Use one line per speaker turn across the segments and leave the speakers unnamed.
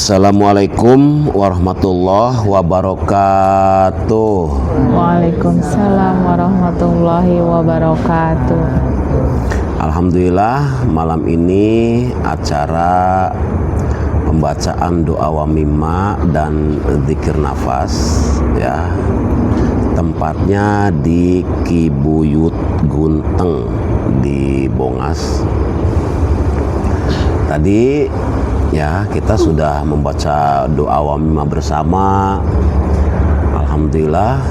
Assalamualaikum warahmatullahi wabarakatuh.
Waalaikumsalam warahmatullahi wabarakatuh.
Alhamdulillah, malam ini acara pembacaan doa wamimah dan zikir nafas ya. Tempatnya di Kibuyut Gunteng di Bongas. Tadi ya kita sudah membaca doa wamimah bersama. Alhamdulillah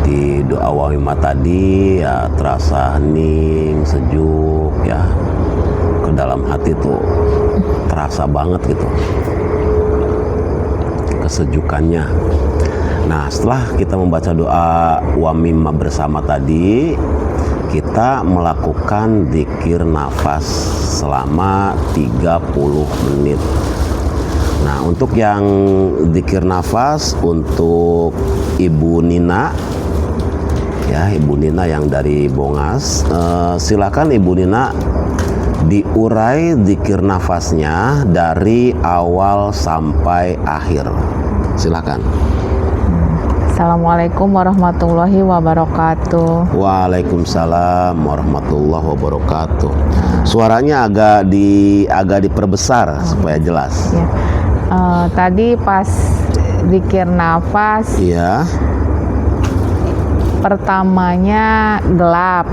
di doa wamimah tadi ya terasa hening, sejuk ya, ke dalam hati tuh terasa banget gitu kesejukannya. Nah, setelah kita membaca doa wamimah bersama tadi, kita melakukan zikir nafas selama 30 menit. Nah, untuk yang zikir nafas untuk Ibu Nina ya, Ibu Nina yang dari Bongas, silakan Ibu Nina diurai zikir nafasnya dari awal sampai akhir. Silakan.
Assalamualaikum warahmatullahi wabarakatuh.
Waalaikumsalam warahmatullahi wabarakatuh. Suaranya agak diperbesar supaya jelas.
Ya. Tadi pas zikir nafas,
Iya.
pertamanya gelap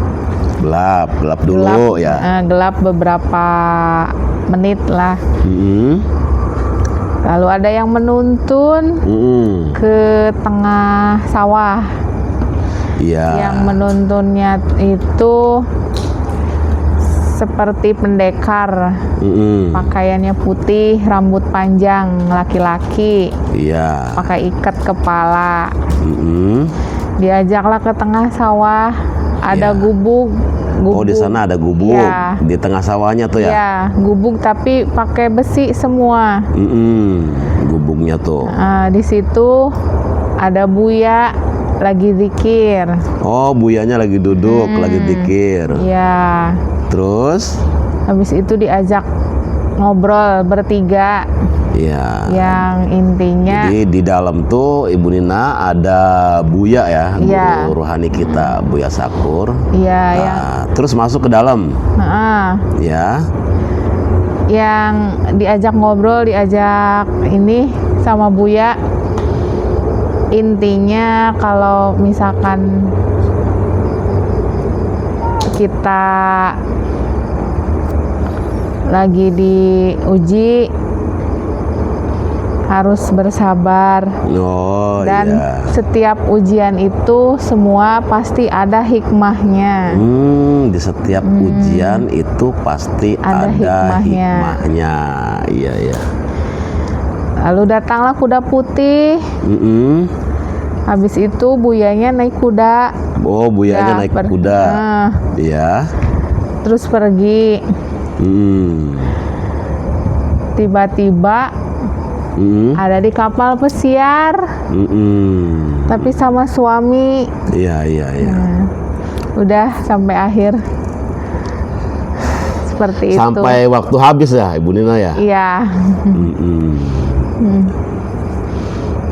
Gelap dulu ya.
gelap beberapa menit lah. Lalu ada yang menuntun ke tengah sawah.
Iya.
Yang menuntunnya itu seperti pendekar, pakaiannya putih, rambut panjang, laki-laki,
Iya.
pakai ikat kepala. Diajaklah ke tengah sawah, ada
Iya.
gubuk.
Oh, di sana ada gubuk
Ya.
di tengah sawahnya tuh ya.
Ya, gubuk tapi pakai besi semua.
Gubuknya tuh.
Di situ ada Buya lagi zikir.
Oh, buyanya lagi duduk, lagi zikir.
Ya,
Terus?
habis itu diajak ngobrol bertiga.
Iya.
Yang intinya
Jadi di dalam tuh Ibu Nina ada Buya ya,
Iya.
guru rohani kita, Buya Sakur.
ya
Nah,
yang
terus masuk ke dalam. Ya.
yang diajak ngobrol, diajak ini sama Buya. Intinya kalau misalkan kita lagi diuji harus bersabar.
Oh,
Dan
iya.
setiap ujian itu semua pasti ada hikmahnya.
Di setiap ujian itu pasti
Ada
ada
hikmahnya.
hikmahnya. Iya, iya.
Lalu datanglah kuda putih. Habis itu Buyanya naik kuda.
Oh, Buyanya naik kuda. Iya.
Terus pergi. Tiba-tiba ada di kapal pesiar. Tapi sama suami.
Iya, iya, iya.
Udah sampai akhir. Seperti itu.
Sampai waktu habis ya, Ibu Nina ya?
Iya.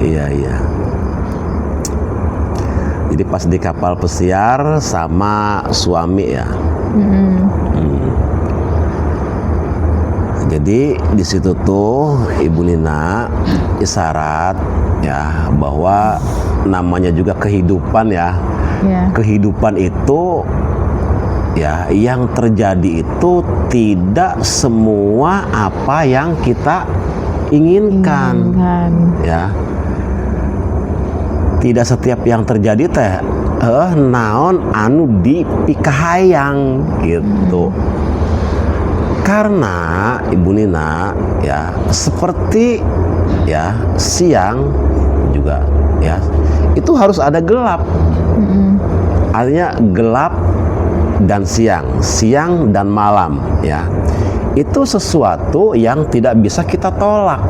Iya, iya. Jadi pas di kapal pesiar sama suami ya. Jadi di situ tuh Ibu Nina isyarat ya bahwa namanya juga kehidupan ya.
Ya.
Kehidupan itu ya yang terjadi itu tidak semua apa yang kita inginkan. Ya. Tidak setiap yang terjadi teh naon anu dipikahayang gitu. Karena Ibu Nina ya seperti ya siang juga ya itu harus ada gelap. Artinya gelap dan siang dan malam ya. Itu sesuatu yang tidak bisa kita tolak.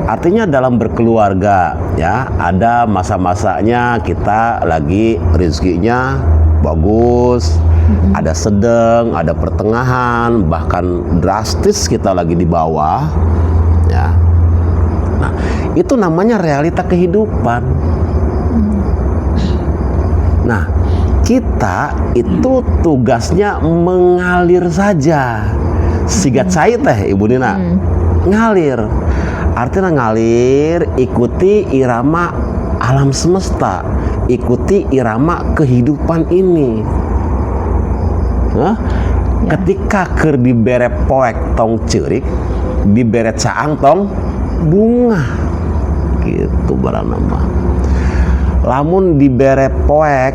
Artinya dalam berkeluarga ya ada masa-masanya kita lagi rezekinya bagus, ada sedang, ada pertengahan, bahkan drastis kita lagi di bawah ya. itu namanya realita kehidupan. Nah, kita itu tugasnya mengalir saja. Sigat saya teh Ibu Nina, ngalir. Artinya ngalir, ikuti irama alam semesta, ikuti irama kehidupan ini. Ketika keur dibere poek tong ceurik, dibere caang tong bunga, gitu barang nama. Lamun dibere poek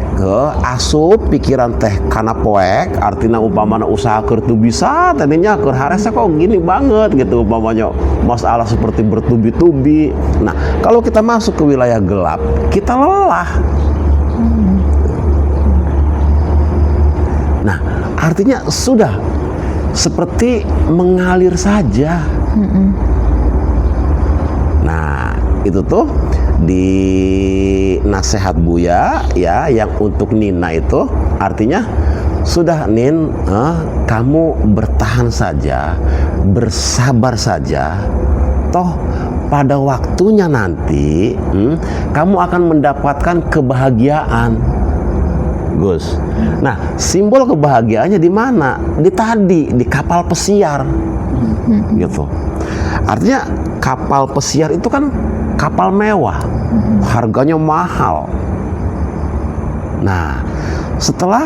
asup pikiran teh kana poek, artinya umpamana usaha keur teu bisa tadinya keur haresa kok gini banget gitu umpamanya masalah seperti bertubi-tubi. Nah, kalau kita masuk ke wilayah gelap, kita lelah. Nah, artinya sudah seperti mengalir saja. Nah, itu tuh di nasihat Buya ya, yang untuk Nina itu artinya sudah Nin, kamu bertahan saja, bersabar saja, toh pada waktunya nanti kamu akan mendapatkan kebahagiaan, Gus. Nah, simbol kebahagiaannya di mana? Di kapal pesiar, gitu. Artinya kapal pesiar itu kan kapal mewah, harganya mahal. Nah, setelah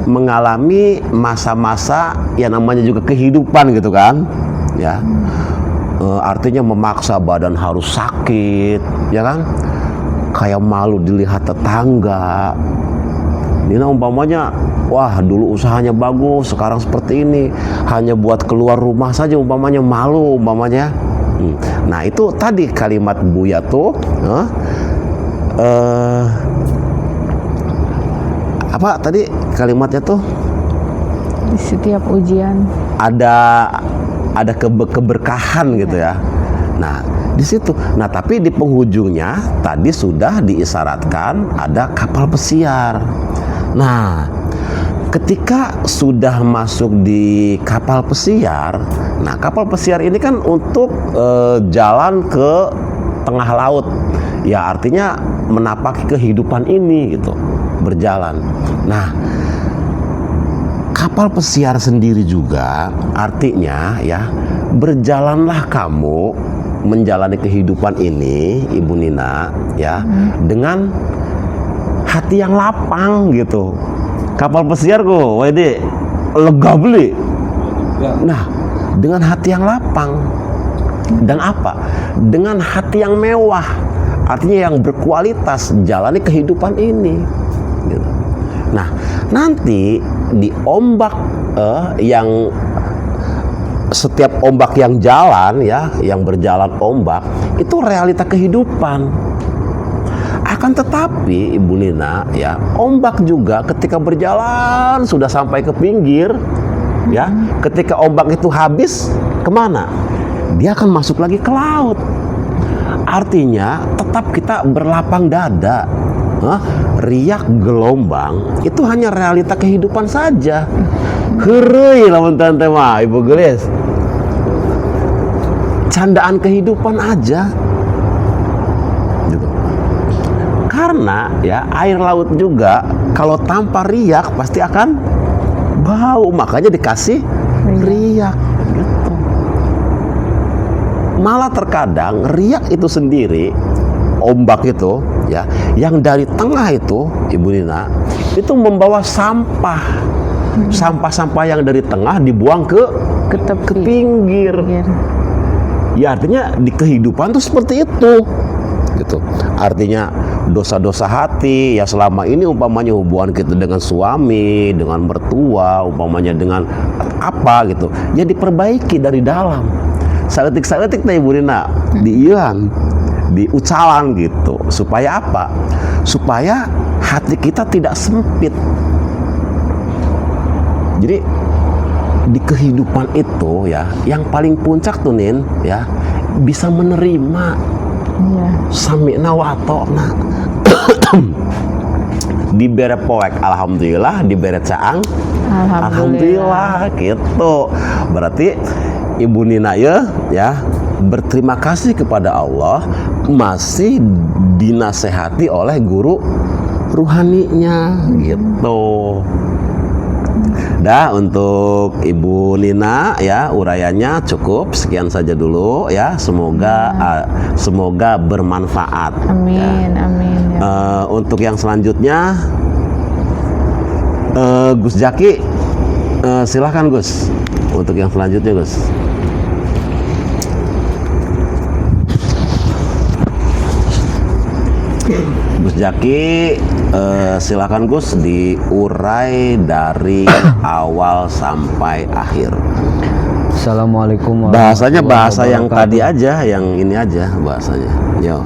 mengalami masa-masa yang namanya juga kehidupan gitu kan, ya, artinya memaksa badan harus sakit, ya kan, kayak malu dilihat tetangga. Nina umpamanya, wah dulu usahanya bagus, sekarang seperti ini, hanya buat keluar rumah saja umpamanya malu umpamanya. Nah, itu tadi kalimat Buya tuh apa tadi kalimatnya tuh?
Di setiap ujian
ada keberkahan gitu ya. Nah, di situ. Nah, tapi di penghujungnya tadi sudah diisyaratkan ada kapal pesiar. Nah, ketika sudah masuk di kapal pesiar, nah kapal pesiar ini kan untuk jalan ke tengah laut, ya artinya menapaki kehidupan ini gitu, berjalan. Nah, kapal pesiar sendiri juga artinya ya, berjalanlah kamu menjalani kehidupan ini, Ibu Nina, ya, dengan hati yang lapang gitu. Kapal pesiar kok, wede lega beli. Nah, dengan hati yang lapang dan apa? Dengan hati yang mewah, artinya yang berkualitas jalani kehidupan ini. Gitu. Nah, nanti di ombak yang setiap ombak yang jalan ya, yang berjalan ombak itu realita kehidupan. Akan tetapi Ibu Nina ya, ombak juga ketika berjalan sudah sampai ke pinggir ya, ketika ombak itu habis kemana? Dia akan masuk lagi ke laut. Artinya tetap kita berlapang dada. Riak gelombang itu hanya realita kehidupan saja. Heureuy lamun tante mah Ibu Gelis. Candaan kehidupan aja. Gitu. Karena ya air laut juga kalau tanpa riak pasti akan bau, makanya dikasih riak gitu. Malah terkadang riak itu sendiri, ombak itu ya, yang dari tengah itu Ibu Nina itu membawa sampah. Sampah-sampah yang dari tengah dibuang ke pinggir. Ya artinya di kehidupan tuh seperti itu gitu. Artinya dosa-dosa hati ya selama ini umpamanya hubungan kita dengan suami, dengan mertua, umpamanya dengan apa gitu, ya diperbaiki dari dalam. Saletik-saletik teh Ibu Nina diilang, diucalan gitu. Supaya apa? Supaya hati kita tidak sempit. Jadi di kehidupan itu ya, yang paling puncak tuh Nin ya, bisa menerima. Sami'na wa ata'na. Dibere poek alhamdulillah, dibere caang alhamdulillah gitu. Berarti Ibu Nina ya berterima kasih kepada Allah masih dinasehati oleh guru ruhaninya gitu. Dah, untuk Ibu Nina ya urayanya cukup sekian saja dulu ya. Semoga bermanfaat.
Amin,
Ya.
amin. Ya.
Untuk yang selanjutnya Gus Jaki, silahkan Gus. Untuk yang selanjutnya Gus. Gus Jaki, silakan Gus diurai dari awal sampai akhir.
Assalamualaikum
Bahasanya
warahmatullahi
bahasa yang
wabarakatuh.
tadi aja, yang ini aja bahasanya. Yo.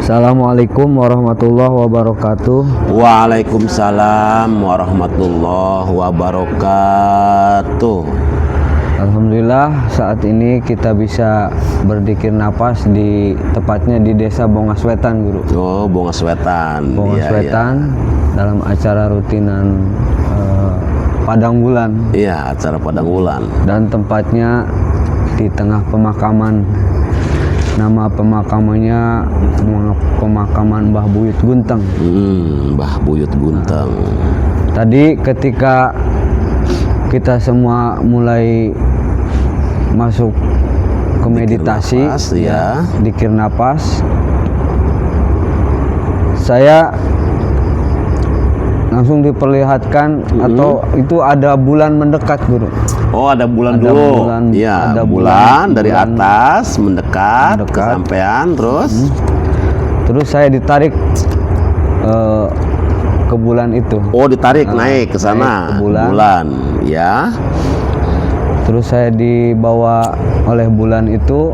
Assalamualaikum warahmatullahi wabarakatuh.
Waalaikumsalam warahmatullahi wabarakatuh.
Alhamdulillah saat ini kita bisa berzikir nafas tepatnya di Desa Bongaswetan, Guru.
Oh, Bongaswetan.
Bongaswetan dalam acara rutinan Padang Bulan.
Iya, acara Padang Bulan.
Dan tempatnya di tengah pemakaman. Nama pemakamannya pemakaman Mbah Buyut Gunteng.
Mbah Buyut Gunteng.
Tadi ketika kita semua mulai masuk ke meditasi,
nafas, ya.
Dzikir nafas, saya langsung diperlihatkan atau itu ada bulan mendekat, Guru.
Oh, ada bulan
Ada
dulu.
bulan,
Iya,
ada
bulan dari
bulan
atas mendekat,
mendekat.
kesampean terus.
Terus saya ditarik ke bulan itu.
Oh, ditarik naik ke sana.
naik ke bulan.
Ya.
Terus saya dibawa oleh bulan itu,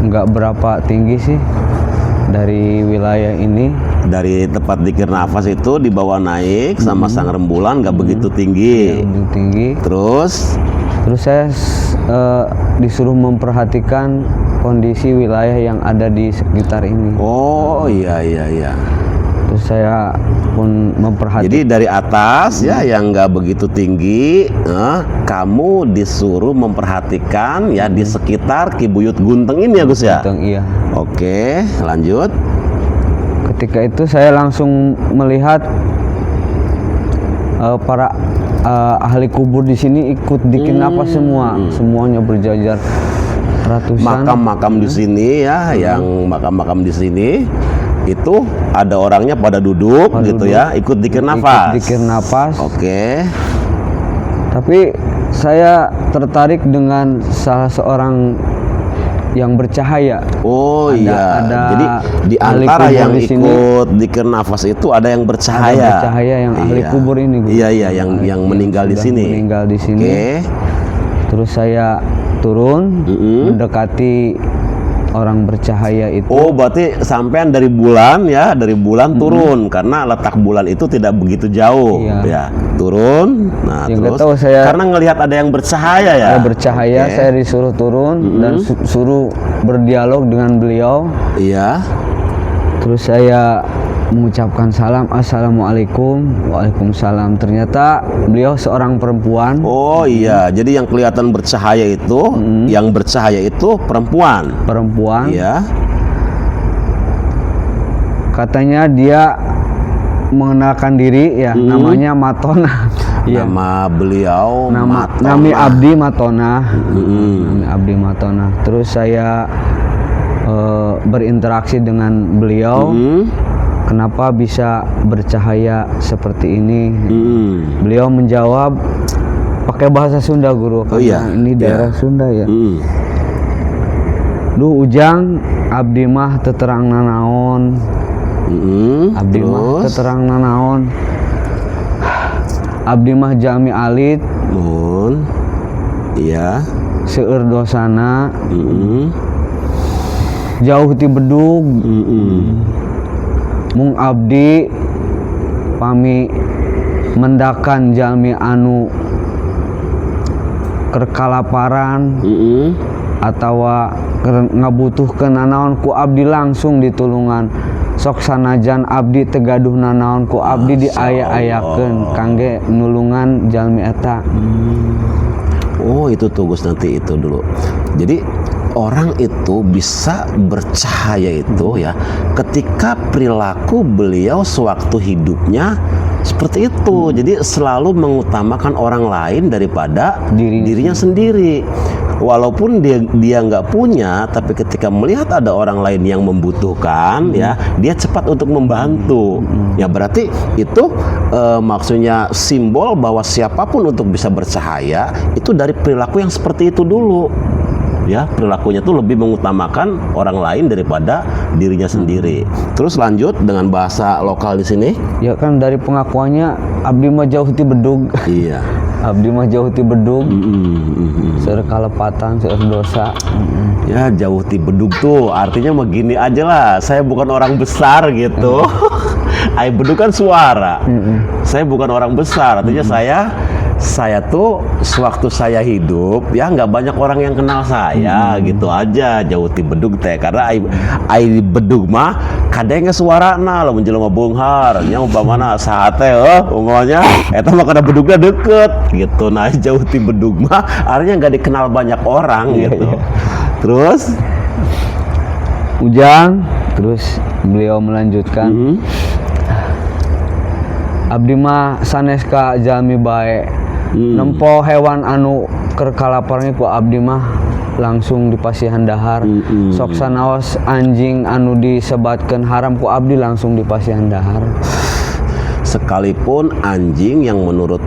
nggak berapa tinggi sih dari wilayah ini.
Dari tempat dzikir nafas itu dibawa naik sama sang rembulan, nggak begitu tinggi.
Yang tinggi.
Terus
saya disuruh memperhatikan kondisi wilayah yang ada di sekitar ini.
oh iya.
Terus saya pun memperhatikan.
Jadi dari atas ya yang nggak begitu tinggi, kamu disuruh memperhatikan ya di sekitar Ki Buyut Gunteng ini ya Gus ya.
Iya.
Oke, lanjut.
Ketika itu saya langsung melihat para ahli kubur di sini ikut dzikir nafas semuanya berjajar ratusan.
Makam-makam di sini ya, yang makam-makam di sini itu ada orangnya pada duduk gitu ya, ikut dzikir nafas.
Dzikir nafas.
Oke.
Tapi saya tertarik dengan salah seorang yang bercahaya.
Oh iya.
ada
Jadi di
ahli
antara
kubur
yang
di sini.
ikut dzikir nafas itu ada yang bercahaya.
Ada bercahaya yang ahli
Iya.
kubur ini, Guru.
Iya, yang meninggal di
sudah
sini.
Meninggal di sini.
Oke.
Terus saya turun mendekati orang bercahaya itu.
Oh, berarti sampean dari bulan ya, dari bulan turun karena letak bulan itu tidak begitu jauh
Iya.
ya. Turun. Nah,
Yang
terus
nggak tahu saya
karena ngelihat ada yang bercahaya ya.
Ada bercahaya,
Oke.
saya disuruh turun dan suruh berdialog dengan beliau.
Iya.
Terus saya mengucapkan salam, Assalamualaikum. Waalaikumsalam. Ternyata beliau seorang perempuan.
Oh iya, jadi yang kelihatan bercahaya itu, yang bercahaya itu perempuan.
Perempuan.
Iya.
Katanya dia mengenalkan diri ya, namanya Matona. Iya.
Nama beliau
Nami
Matona.
Abdi Matona. Nami Abdi Matona. Terus saya berinteraksi dengan beliau. Kenapa bisa bercahaya seperti ini? Beliau menjawab pakai bahasa Sunda, Guru.
Oh iya.
Karena ini daerah Sunda ya. Duh ujang abdi mah teterang nanaon. Abdi mah teterang nanaon. Abdi mah jalmi alit.
Nun. Iya.
Seueur dosana. Jauh ti bedug. Mung abdi pami mendakan jalmi anu keur kalaparan atawa ngabutuhkeun nanaon ku abdi langsung ditulungan. Sok sanajan abdi tegaduh nanaon ku abdi diaya-ayakeun kangge nulungan jalmi eta.
Oh Oh itu tuh Gus, nanti itu dulu. Jadi orang itu bisa bercahaya itu ya ketika perilaku beliau sewaktu hidupnya seperti itu. Jadi selalu mengutamakan orang lain daripada dirinya sendiri. Walaupun dia nggak punya, tapi ketika melihat ada orang lain yang membutuhkan, ya dia cepat untuk membantu. Ya berarti itu maksudnya simbol bahwa siapapun untuk bisa bercahaya itu dari perilaku yang seperti itu dulu. Ya perilakunya tuh lebih mengutamakan orang lain daripada dirinya sendiri. Terus lanjut dengan bahasa lokal di sini.
Ya kan dari pengakuannya abdi mah jauh ti bedug.
Iya.
Abdi mah jauh ti bedug. Seueur kalepatan, seueur dosa.
Ya jauh ti bedug tuh artinya begini aja lah. Saya bukan orang besar gitu. Ai bedug kan suara. Saya bukan orang besar, artinya saya tuh sewaktu saya hidup ya nggak banyak orang yang kenal saya gitu aja, jauh ti bedug teh karena ai bedug mah kadang suarana lo menjelma beunghar nya umpamana saha teh umumnya eta mah kada bedugna deket gitu. Nah jauh ti bedug mah artinya nggak dikenal banyak orang gitu. Terus
Ujang, terus beliau melanjutkan, abdi mah sanes ka jalmi bae. Nempo hewan anu keur kalaparnya ku abdi mah langsung dipasihan dahar. Sok sanaos anjing anu disebatkeun haram ku abdi langsung dipasihan dahar.
Sekalipun anjing yang menurut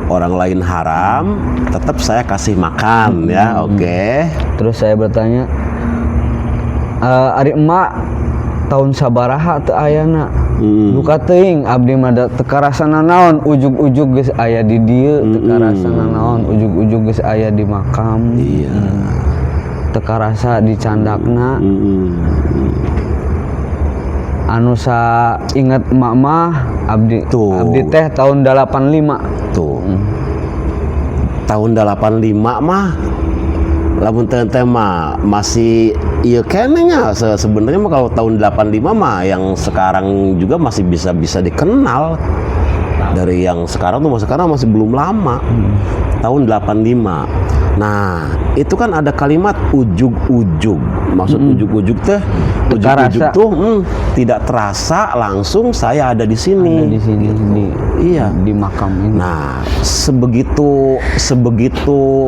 orang lain haram, tetap saya kasih makan ya. Oke.
Terus saya bertanya, ari emak tahun sabaraha teu ayana? Duka teuing abdi mah teu karasana naon, ujug-ujug geus aya di dieu, teu karasana naon, ujug-ujug geus aya di makam.
Iya.
Teu karasa di candakna. Anu sa inget emak mah abdi teh tahun 85.
Tuh. Tahun 85 mah lamun teh mah masih iya kenenya sebenarnya mah kalau tahun 85 mah yang sekarang juga masih bisa dikenal. Dari yang sekarang tuh sekarang masih belum lama. Tahun 85. Nah, itu kan ada kalimat ujug-ujug. Maksud ujug-ujug teh ujug-ujug tuh tidak terasa langsung saya ada di sini.
Ada di sini di makam ini.
Nah, sebegitu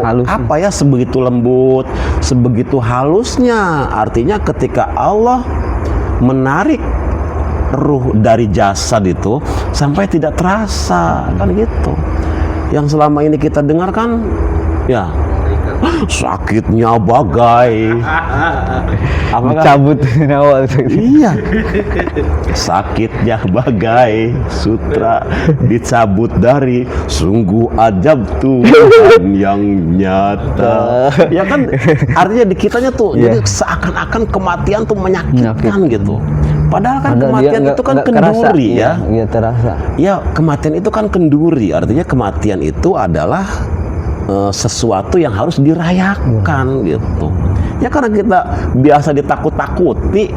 halusnya.
apa ya, sebegitu lembut, sebegitu halusnya. Artinya ketika Allah menarik ruh dari jasad itu sampai tidak terasa, kan gitu. Yang selama ini kita dengar kan ya sakitnya bagai
cabut nyawa.
Iya, sakitnya bagai sutra dicabut dari, sungguh ajab Tuhan yang nyata. Ya kan artinya di kitanya tuh jadi seakan-akan kematian tuh menyakitkan gitu. Padahal kan kematian itu kan kenduri ya.
Iya terasa.
Ya kematian itu kan kenduri, artinya kematian itu adalah sesuatu yang harus dirayakan gitu. Ya karena kita biasa ditakut-takuti.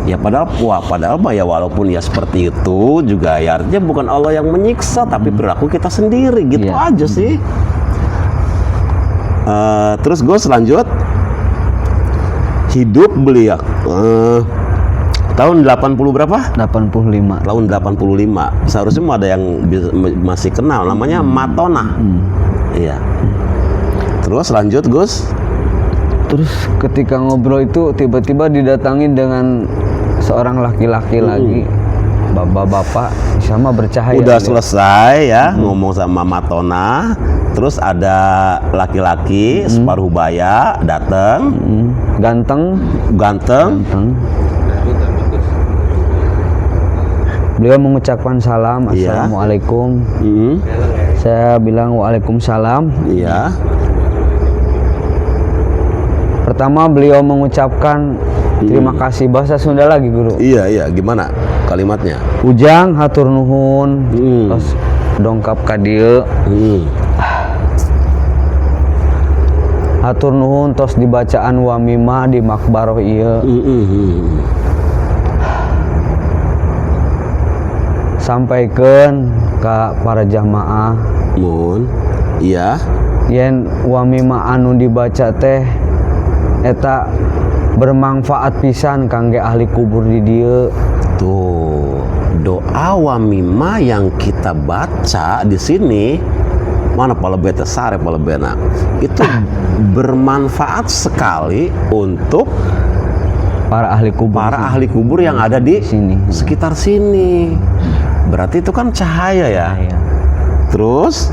Ya padahal mah ya walaupun ya seperti itu juga ya artinya bukan Allah yang menyiksa tapi perilaku kita sendiri gitu aja sih. Terus gue selanjut hidup beliau tahun 80 berapa?
85.
Tahun 85. Seharusnya ada yang masih kenal namanya Matona. Iya. Terus lanjut Gus.
Terus ketika ngobrol itu tiba-tiba didatangi dengan seorang laki-laki lagi. Bapak-bapak sama bercahaya.
Udah selesai ya ngomong sama Matona. Terus ada laki-laki separuh baya datang. Ganteng. Beliau
mengucapkan salam, assalamualaikum. Saya bilang waalaikumsalam.
Iya.
Pertama beliau mengucapkan terima kasih, bahasa Sunda lagi guru.
Iya, gimana kalimatnya?
Ujang hatur nuhun, terus dongkap ka dieu. Hatur nuhun tos dibacaan wamimah di makbaroh ieu. Sampaikan ke para jamaah
mun iya
yen wamima anu dibaca teh eta bermanfaat pisan kangge ahli kubur di dieu.
Tuh, doa wamima yang kita baca di sini mana palebe teh sare palebena itu bermanfaat sekali untuk
Para ahli kubur
yang ada di
sini.
sekitar sini. Berarti itu kan cahaya ya.
Iya.
Terus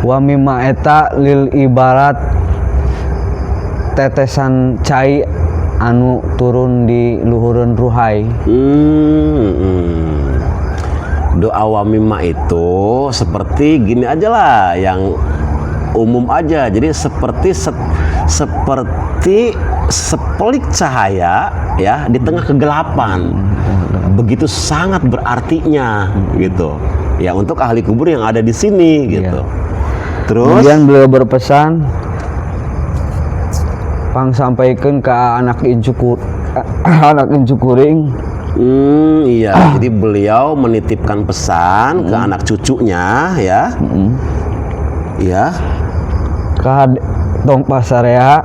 Wa mimma eta lil ibarat tetesan cai anu turun di luhureun ruhai.
Doa wamima itu seperti gini aja lah, yang umum aja. Jadi seperti sepelik cahaya ya di tengah kegelapan. Begitu sangat berartinya gitu. Ya untuk ahli kubur yang ada di sini gitu. Terus
Kemudian beliau berpesan pang sampaikan ke anak incu kuring.
Iya, jadi beliau menitipkan pesan ke anak cucunya ya. Iya.
Ka tong pasarea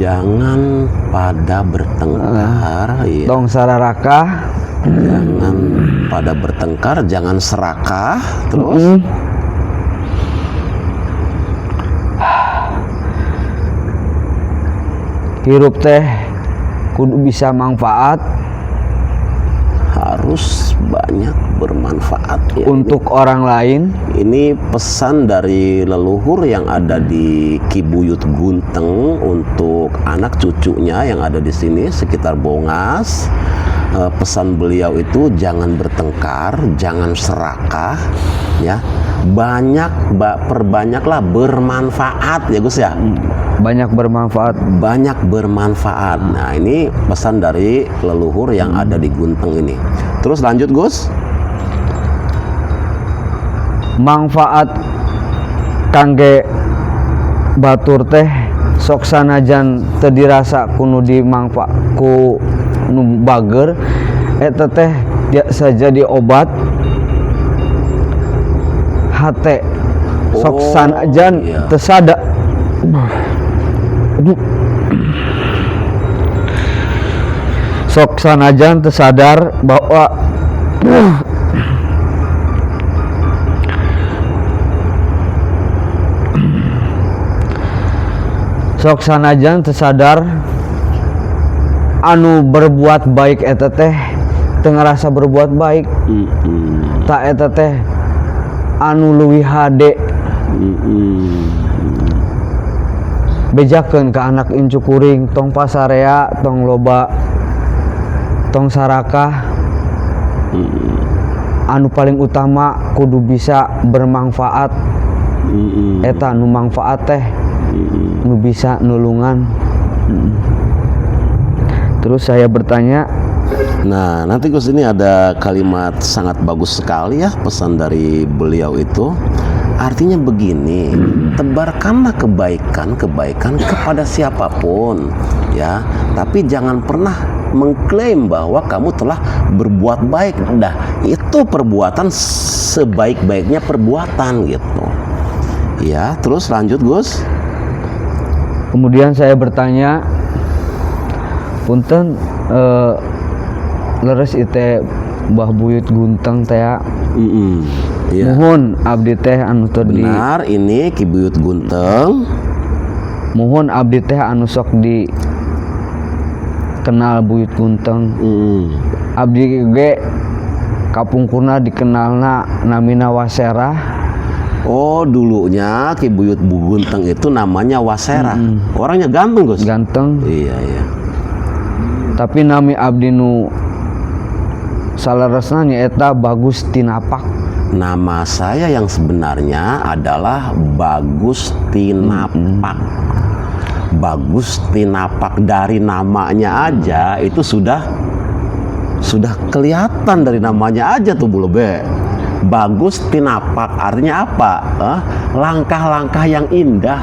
Jangan pada bertengkar, iya.
tong sararaka
Jangan pada bertengkar, jangan serakah. Terus
hirup teh kudu bisa manfaat
harus banyak bermanfaat ya.
untuk orang lain.
Ini pesan dari leluhur yang ada di Kibuyut Gunteng untuk anak cucunya yang ada di sini sekitar Bongas. Pesan beliau itu jangan bertengkar, jangan serakah, ya. Perbanyaklah bermanfaat ya Gus ya.
Banyak bermanfaat.
Banyak bermanfaat. Nah ini pesan dari leluhur yang ada di Gunteng ini. Terus lanjut Gus.
Manfaat kangge batur teh sok sanajan teu dirasa kudu dimangfa ku nu bager eta teh biasa jadi obat hate sok sanajan
iya.
teu sada. Sok sanajan teu sadar bahwa sok sanajan teu sadar anu berbuat baik eta teh teu ngarasa berbuat baik. Tak eta teh anu leuwih hade. Bejakeun ka anak incu kuring tong pasarea, tong loba, tong sarakah. Anu paling utama kudu bisa bermanfaat. Eta nu manfaat teh nu bisa nulungan. Terus saya bertanya,
Nah nanti Gus ini ada kalimat sangat bagus sekali ya pesan dari beliau itu. Artinya begini, tebarkanlah kebaikan kepada siapapun ya, tapi jangan pernah mengklaim bahwa kamu telah berbuat baik. Dah itu perbuatan sebaik-baiknya perbuatan gitu ya. Terus lanjut Gus.
kemudian saya bertanya, punten leres ite Mbah Buyut Gunteng teh ya.
Iya.
Muhun abdi teh anu teu di
Benar, ini Kibuyut Gunteng.
muhun abdi teh anu sok di kenal Buyut Gunteng. Abdi ge kapungkurna dikenalna namina Wasera.
Oh dulunya Kibuyut Gunteng itu namanya Wasera. Orangnya ganteng Gus.
Ganteng.
Iya iya.
Tapi nami abdi nu salaresna nyaeta Bagus Tinapak.
Nama saya yang sebenarnya adalah Bagus Tinapak. Bagus Tinapak, dari namanya aja itu sudah kelihatan dari namanya aja tuh Bu Lebe. Bagus Tinapak artinya apa? Langkah-langkah yang indah.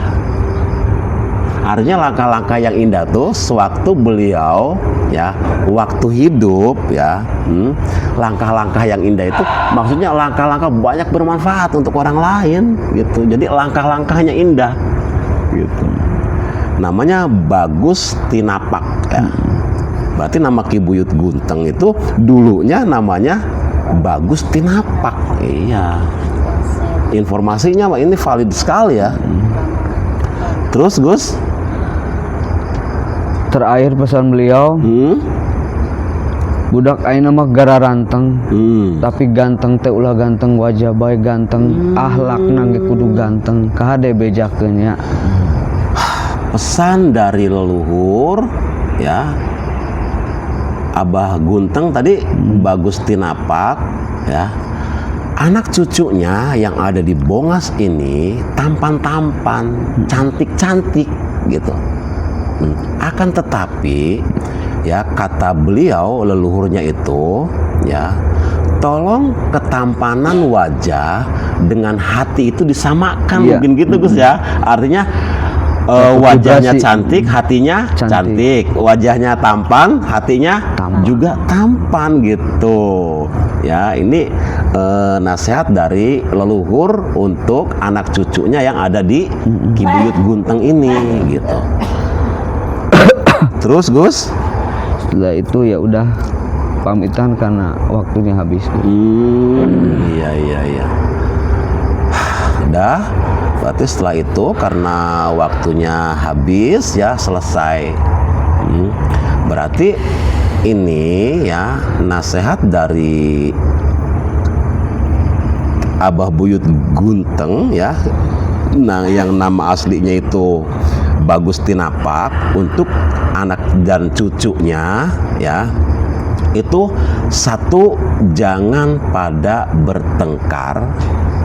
Artinya langkah-langkah yang indah tuh sewaktu beliau ya waktu hidup ya, langkah-langkah yang indah itu maksudnya langkah-langkah banyak bermanfaat untuk orang lain gitu. Jadi langkah-langkahnya indah gitu. Namanya Bagus Tinapak ya. Berarti nama Ki Buyut Gunteng itu dulunya namanya Bagus Tinapak. Iya. Informasinya ini valid sekali ya. Terus Gus,
terakhir pesan beliau, budak ayeuna mah gara ranteng, tapi ganteng teh ulah ganteng wajah bae ganteng, akhlakna ge kudu ganteng, kahade bejakeun nya.
Pesan dari leluhur ya, Abah Gunteng tadi Bagus Tinapak ya. Anak cucunya yang ada di Bongas ini tampan-tampan, cantik-cantik gitu. Akan tetapi ya kata beliau leluhurnya itu ya, tolong ketampanan wajah dengan hati itu disamakan. Mungkin gitu Gus ya. Artinya wajahnya cantik, hatinya cantik. Wajahnya tampan, hatinya juga tampan gitu. Ya, ini nasihat dari leluhur untuk anak cucunya yang ada di Ki Buyut Gunteng ini gitu. Terus Gus,
setelah itu ya udah pamitan karena waktunya habis.
Iya. Udah, berarti setelah itu karena waktunya habis ya, selesai. Berarti ini ya nasihat dari Abah Buyut Gunteng ya, nah yang nama aslinya itu Bagus Tinapak, untuk anak dan cucunya ya. Itu satu, jangan pada bertengkar.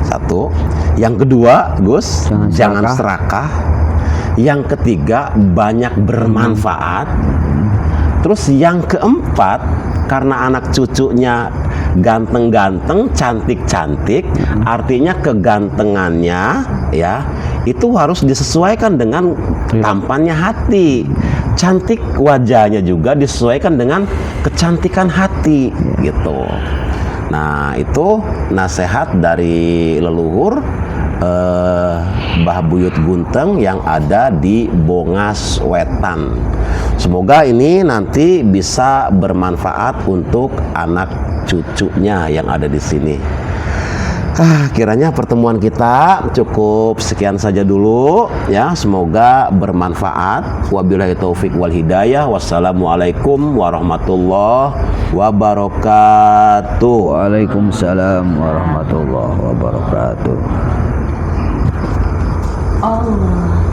Satu. Yang kedua, Gus, jangan serakah. Yang ketiga, banyak bermanfaat. Terus yang keempat, karena anak cucunya ganteng-ganteng, cantik-cantik, artinya kegantengannya ya itu harus disesuaikan dengan tampannya hati. Cantik wajahnya juga disesuaikan dengan kecantikan hati gitu. Nah, itu nasihat dari leluhur Mbah Buyut Gunteng yang ada di Bongas Wetan. Semoga ini nanti bisa bermanfaat untuk anak cucunya yang ada di sini. Kiranya pertemuan kita cukup sekian saja dulu ya, semoga bermanfaat. Wabillahi taufik wal hidayah. Wassalamualaikum warahmatullahi wabarakatuh.
Waalaikumsalam warahmatullahi wabarakatuh.
Allah.